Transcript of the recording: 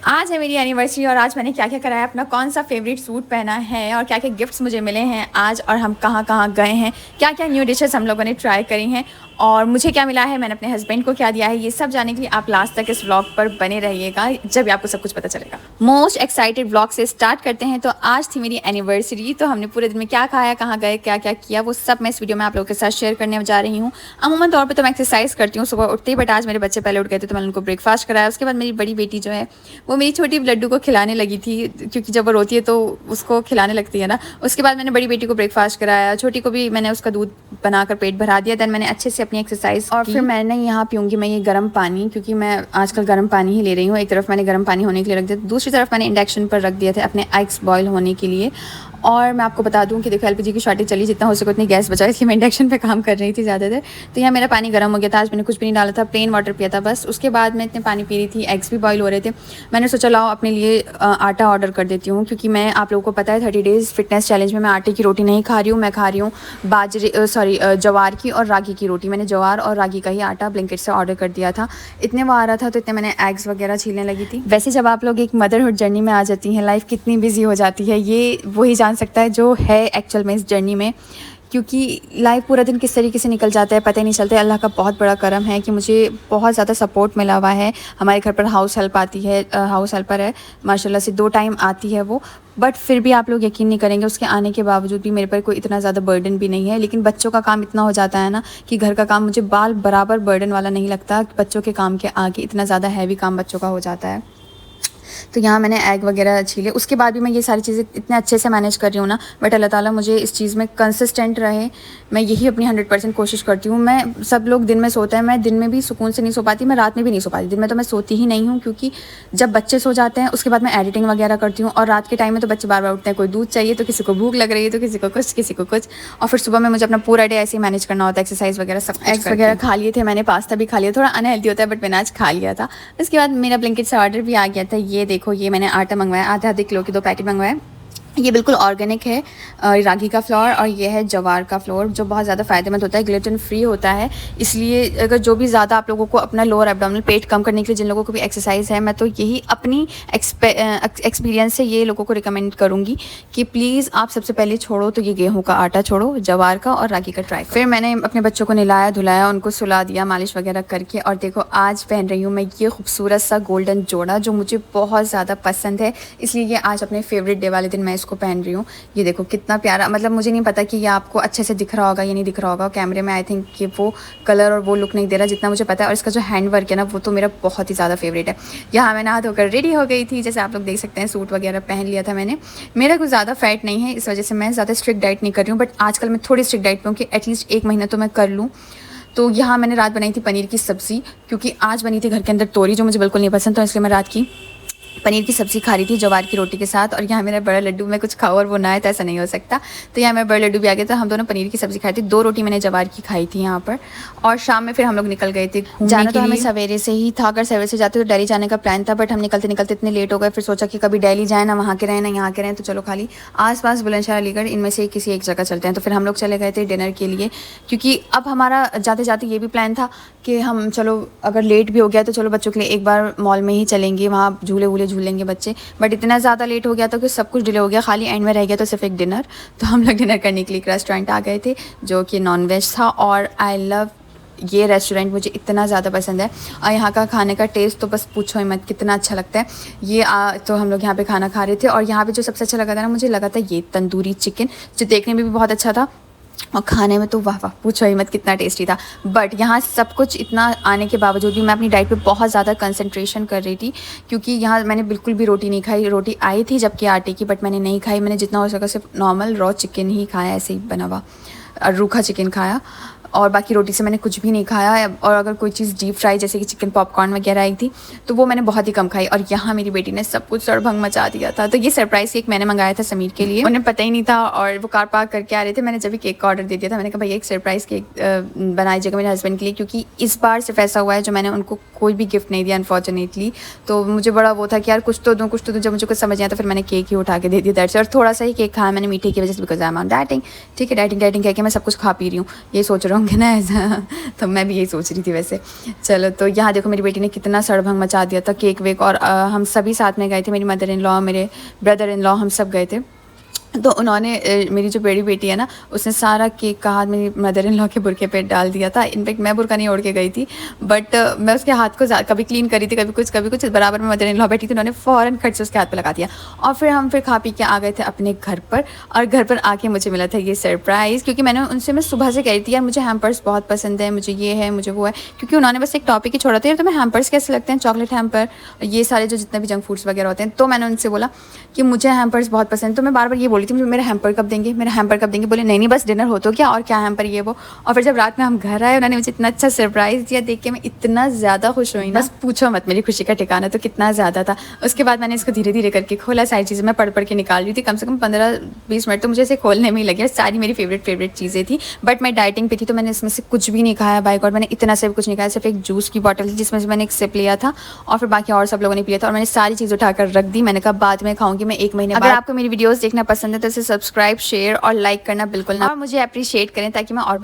आज है मेरी एनिवर्सरी और आज मैंने क्या क्या करा है, अपना कौन सा फेवरेट सूट पहना है और क्या क्या गिफ्ट्स मुझे मिले हैं आज, और हम कहाँ कहाँ गए हैं, क्या क्या न्यू डिशेस हम लोगों ने ट्राई करी हैं और मुझे क्या मिला है, मैंने अपने हस्बैंड को क्या दिया है, ये सब जानने के लिए आप लास्ट तक इस व्लॉग पर बने रहिएगा, जब भी आपको सब कुछ पता चलेगा। मोस्ट एक्साइटेड व्लॉग से स्टार्ट करते हैं। तो आज थी मेरी एनिवर्सरी, तो हमने पूरे दिन में क्या खाया, कहाँ गए, क्या क्या किया, वो सब मैं इस वीडियो में आप लोगों के साथ शेयर करने जा रही हूँ। अमूमन तौर पर तो मैं एक्सरसाइज करती हूँ सुबह उठते ही, बट आज मेरे बच्चे पहले उठ गए थे तो मैंने उनको ब्रेकफास्ट कराया। उसके बाद मेरी बड़ी बेटी जो है वो मेरी छोटी लड्डू को खिलाने लगी थी, क्योंकि जब वो रोती है तो उसको खिलाने लगती है ना। उसके बाद मैंने बड़ी बेटी को ब्रेकफास्ट कराया, छोटी को भी मैंने उसका दूध बनाकर पेट भरा दिया। देन मैंने अच्छे से अपनी एक्सरसाइज और फिर मैंने यहाँ पीऊँगी मैं ये गर्म पानी, क्योंकि मैं आजकल गर्म पानी ही ले रही हूँ। एक तरफ मैंने गर्म पानी होने के लिए रख दिया, दूसरी तरफ मैंने इंडक्शन पर रख दिया था अपने एग्स बॉयल होने के लिए। और मैं आपको बता दूं कि देखो एलपीजी की शॉर्टेज चली, जितना हो सके उतनी गैस बचाओ, इसलिए मैं इंडक्शन पे काम कर रही थी ज़्यादातर। तो यहाँ मेरा पानी गर्म हो गया था, आज मैंने कुछ भी नहीं डाला था, प्लेन वाटर पिया था बस। उसके बाद मैं इतने पानी पी रही थी, एग्स भी बॉईल हो रहे थे। मैंने सोचा लाओ अपने लिए आटा ऑर्डर कर देती हूँ, क्योंकि मैं आप लोगों को पता है 30 डेज़ फिटनेस चैलेंज में मैं आटे की रोटी नहीं खा रही हूँ, मैं खा रही हूँ जवार की और रागी की रोटी। मैंने जवार और रागी का ही आटा ब्लिंकिट से ऑर्डर कर दिया था। इतने वो आ रहा था तो इतने मैंने एग्स वगैरह छीलने लगी थी। वैसे जब आप लोग एक मदरहुड जर्नी में आ जाती हैं, लाइफ कितनी बिजी हो जाती है, ये वही जान सकता है जो है एक्चुअल में इस जर्नी में। क्योंकि लाइफ पूरा दिन किस तरीके से निकल जाता है पता ही नहीं चलता है। अल्लाह का बहुत बड़ा करम है कि मुझे बहुत ज़्यादा सपोर्ट मिला हुआ है। हमारे घर पर हाउस हेल्प आती है, हाउस हेल्पर है माशाल्लाह से, 2 टाइम आती है वो। बट फिर भी आप लोग यकीन नहीं करेंगे, उसके आने के बावजूद भी मेरे पर कोई इतना ज़्यादा बर्डन भी नहीं है। लेकिन बच्चों का काम इतना हो जाता है ना कि घर का काम मुझे बाल बराबर बर्डन वाला नहीं लगता। बच्चों के काम के आगे इतना ज़्यादा हैवी काम बच्चों का हो जाता है। तो यहाँ मैंने एग वगैरह छीले, उसके बाद भी मैं ये सारी चीज़ें इतने अच्छे से मैनेज कर रही हूँ ना। बट अल्लाह ताला मुझे इस चीज़ में कंसिस्टेंट रहे, मैं यही अपनी 100% कोशिश करती हूँ। मैं सब लोग दिन में सोते हैं, मैं दिन में भी सुकून से नहीं सो पाती, मैं रात में भी नहीं सो पाती। दिन में तो मैं सोती ही नहीं हूँ, क्योंकि जब बच्चे सो जाते हैं उसके बाद मैं एडिटिंग वगैरह करती हूँ। और रात के टाइम में तो बच्चे बार बार उठते हैं, कोई दूध चाहिए तो किसी को भूख लग रही है तो किसी को कुछ किसी को कुछ। और फिर सुबह में मुझे अपना पूरा डे ऐसे ही मैनेज करना होता है, एक्सरसाइज वगैरह सब। एग्स वगैरह खा लिए थे मैंने, पास्ता भी खा लिया, थोड़ा अनहेल्दी होता है बट मैंने आज खा लिया था। उसके बाद मेरा ब्लिंकिट से ऑर्डर भी आ गया था। ये देखो, ये मैंने आटा मंगवाया, आधा किलो के 2 पैकेट मंगवाए। ये बिल्कुल ऑर्गेनिक है, रागी का फ्लोर, और ये है जवार का फ्लोर, जो बहुत ज़्यादा फ़ायदेमंद होता है, ग्लूटेन फ्री होता है। इसलिए अगर जो भी ज़्यादा आप लोगों को अपना लोअर एब्डोमिनल पेट कम करने के लिए जिन लोगों को भी एक्सरसाइज है, मैं तो यही अपनी एक्सपीरियंस से ये लोगों को रिकमेंड करूँगी कि प्लीज़ आप सबसे पहले छोड़ो तो ये गेहूँ का आटा छोड़ो, जवार का और रागी का ट्राई। फिर मैंने अपने बच्चों को नहलाया धुलाया, उनको सुला दिया मालिश वगैरह करके। और देखो आज पहन रही हूँ मैं ये खूबसूरत सा गोल्डन जोड़ा, जो मुझे बहुत ज़्यादा पसंद है, इसलिए ये आज अपने फेवरेट डे वाले दिन मैं इसको पहन रही हूँ। ये देखो कितना प्यारा, मतलब मुझे नहीं पता कि ये आपको अच्छे से दिख रहा होगा या नहीं दिख रहा होगा कैमरे में। आई थिंक कि वो कलर और वो लुक नहीं दे रहा जितना मुझे पता है। और इसका जो हैंड वर्क है ना, वो तो मेरा बहुत ही ज़्यादा फेवरेट है। यहाँ मैं नहा धोकर रेडी हो गई थी, जैसे आप लोग देख सकते हैं, सूट वगैरह पहन लिया था मैंने। मेरा कुछ ज़्यादा फैट नहीं है, इस वजह से मैं ज़्यादा स्ट्रिक्ट डाइट नहीं कर रही हूँ। बट आजकल मैं थोड़ी स्ट्रिक्ट डाइट पे हूँ कि एटलीस्ट 1 महीना तो मैं कर लूँ। तो यहाँ मैंने रात बनाई थी पनीर की सब्ज़ी, क्योंकि आज बनी थी घर के अंदर तोरी, जो मुझे बिल्कुल नहीं पसंद, तो इसलिए मैं रात की पनीर की सब्ज़ी खा रही थी जवार की रोटी के साथ। और यहाँ मेरा बड़ा लड्डू, मैं कुछ खाऊँ और वो ना आए तो ऐसा नहीं हो सकता। तो यहाँ मेरा बड़ा लड्डू भी आ गया था, हम दोनों पनीर की सब्ज़ी खाई थी। 2 रोटी मैंने जवार की खाई थी यहाँ पर। और शाम में फिर हम लोग निकल गए थे घूमने। जाना तो हमें सवेरे से ही था, अगर सवेरे से जाते तो दिल्ली जाने का प्लान था, बट हम निकलते निकलते इतने लेट हो गए। फिर सोचा कि कभी दिल्ली जाए ना, वहाँ के रहें ना यहाँ के रहें, तो चलो खाली आसपास बुलंदशहर अलीगढ़ इनमें से किसी एक जगह चलते हैं। तो फिर हम लोग चले गए थे डिनर के लिए, क्योंकि अब हमारा जाते जाते ये भी प्लान था कि हम चलो अगर लेट भी हो गया तो चलो बच्चों के लिए एक बार मॉल में ही चलेंगे, वहाँ झूले वूले झूलेंगे बच्चे। बट इतना ज़्यादा लेट हो गया था कि सब कुछ डिले हो गया, खाली एंड में रह गया तो सिर्फ एक डिनर। तो हम लोग डिनर करने के लिए एक रेस्टोरेंट आ गए थे जो कि नॉन वेज था। और आई लव ये रेस्टोरेंट, मुझे इतना ज़्यादा पसंद है। और यहाँ का खाने का टेस्ट तो बस पूछो ही मत, कितना अच्छा लगता है ये। तो हम लोग यहाँ पे खाना खा रहे थे, और यहाँ पे जो सबसे अच्छा लगा था ना, मुझे लगा था ये तंदूरी चिकन, जो देखने में भी बहुत अच्छा था और खाने में तो वाह वाह पूछो ही मत, कितना टेस्टी था। बट यहाँ सब कुछ इतना आने के बावजूद भी मैं अपनी डाइट पे बहुत ज़्यादा कंसंट्रेशन कर रही थी, क्योंकि यहाँ मैंने बिल्कुल भी रोटी नहीं खाई। रोटी आई थी जबकि आटे की, बट मैंने नहीं खाई। मैंने जितना हो सका सिर्फ नॉर्मल रॉ चिकन ही खाया, ऐसे ही बना हुआ रूखा चिकन खाया। और बाकी रोटी से मैंने कुछ भी नहीं खाया। और अगर कोई चीज़ डीप फ्राई जैसे कि चिकन पॉपकॉर्न वगैरह आई थी तो वो मैंने बहुत ही कम खाई। और यहाँ मेरी बेटी ने सब कुछ सड़भंग मचा दिया था। तो ये सरप्राइज़ केक मैंने मंगाया था समीर के लिए, उन्हें पता ही नहीं था और वो कार पार्क करके आ रहे थे। मैंने जब भी केक का ऑर्डर दे दिया था, मैंने कहा भैया एक सरप्राइज़ केक बनाई जगह मेरे हस्बैंड के लिए, क्योंकि इस बार सिर्फ ऐसा हुआ है जो मैंने उनको कोई भी गिफ्ट नहीं दिया अनफॉर्चुनेटली। तो मुझे बड़ा वो था कि यार कुछ तो दूँ कुछ तो दूँ, जब मुझे कुछ समझ नहीं आया तो फिर मैंने केक ही उठा के दे दिया दैट्स। और थोड़ा सा ही केक खाया मैंने मीठे की वजह से, because I am on dieting. ठीक है, डाइटिंग कह के मैं सब कुछ खा पी रही हूँ, ये सोच रहा मांगना है तो मैं भी यही सोच रही थी वैसे। चलो तो यहाँ देखो मेरी बेटी ने कितना सड़भंग मचा दिया था, केक वेक, और हम सभी साथ में गए थे, मेरी मदर इन लॉ, मेरे ब्रदर इन लॉ, हम सब गए थे। तो उन्होंने मेरी जो बड़ी बेटी है ना, उसने सारा केक का हाथ मेरी मदर इन लॉ के बुरके पे डाल दिया था। इनफेक्ट मैं बुरका नहीं ओढ़ के गई थी, बट मैं उसके हाथ को कभी क्लीन करी थी, कभी कुछ बराबर में मदर इन लॉ बैठी थी, उन्होंने फ़ौरन खट से उसके हाथ पे लगा दिया। और फिर हम खा पी के आ गए थे अपने घर पर, और घर पर आके मुझे मिला था ये सरप्राइज़, क्योंकि मैं सुबह से कह रही थी यार मुझे हैम्पर्स बहुत पसंद है, मुझे ये है, मुझे वो है, क्योंकि उन्होंने बस एक टॉपिक ही छोड़ा था यार तुम्हें हैम्पर्स कैसे लगते हैं, चॉकलेट हैम्पर, ये सारे जो जितने भी जंक फूड्स वगैरह होते हैं। तो मैंने उनसे बोला कि मुझे हैम्पर्स बहुत पसंद, तो मैं बार बार ये बोली थी मुझे मेरा हैम्पर कब देंगे, मेरा हैम्पर कब देंगे। बोले नहीं बस डिनर हो तो क्या, और क्या हैम्पर ये वो। और फिर जब रात में हम घर आए, उन्होंने मुझे इतना अच्छा सरप्राइज़ दिया, देख के मैं इतना ज़्यादा खुश हुई ना, बस पूछो मत, मेरी खुशी का ठिकाना तो कितना ज़्यादा था। उसके बाद मैंने इसको धीरे धीरे करके खोला, सारी चीज़ें मैं पढ़ के निकाल रही थी, कम से कम 15-20 मिनट तो मुझे इसे खोलने में ही लगे। सारी मेरी फेवरेट चीज़ें थी, बट मैं डाइटिंग पे थी तो मैंने इसमें से कुछ भी नहीं खाया बाइक, और मैंने इतना से कुछ नहीं खाया, सिर्फ एक जूस की बॉटल थी जिसमें से मैंने एक सिप लिया था, और फिर बाकी और सब लोगों ने पिया था, और मैंने सारी चीज़ उठाकर रख दी। मैंने कहा बाद में खाऊंगी मैं 1 महीने बाद। अगर आपको मेरी वीडियोस देखना पसंद है तो इसे सब्सक्राइब, शेयर और लाइक करना बिल्कुल ना, और मुझे अप्रिशिएट करें ताकि मैं और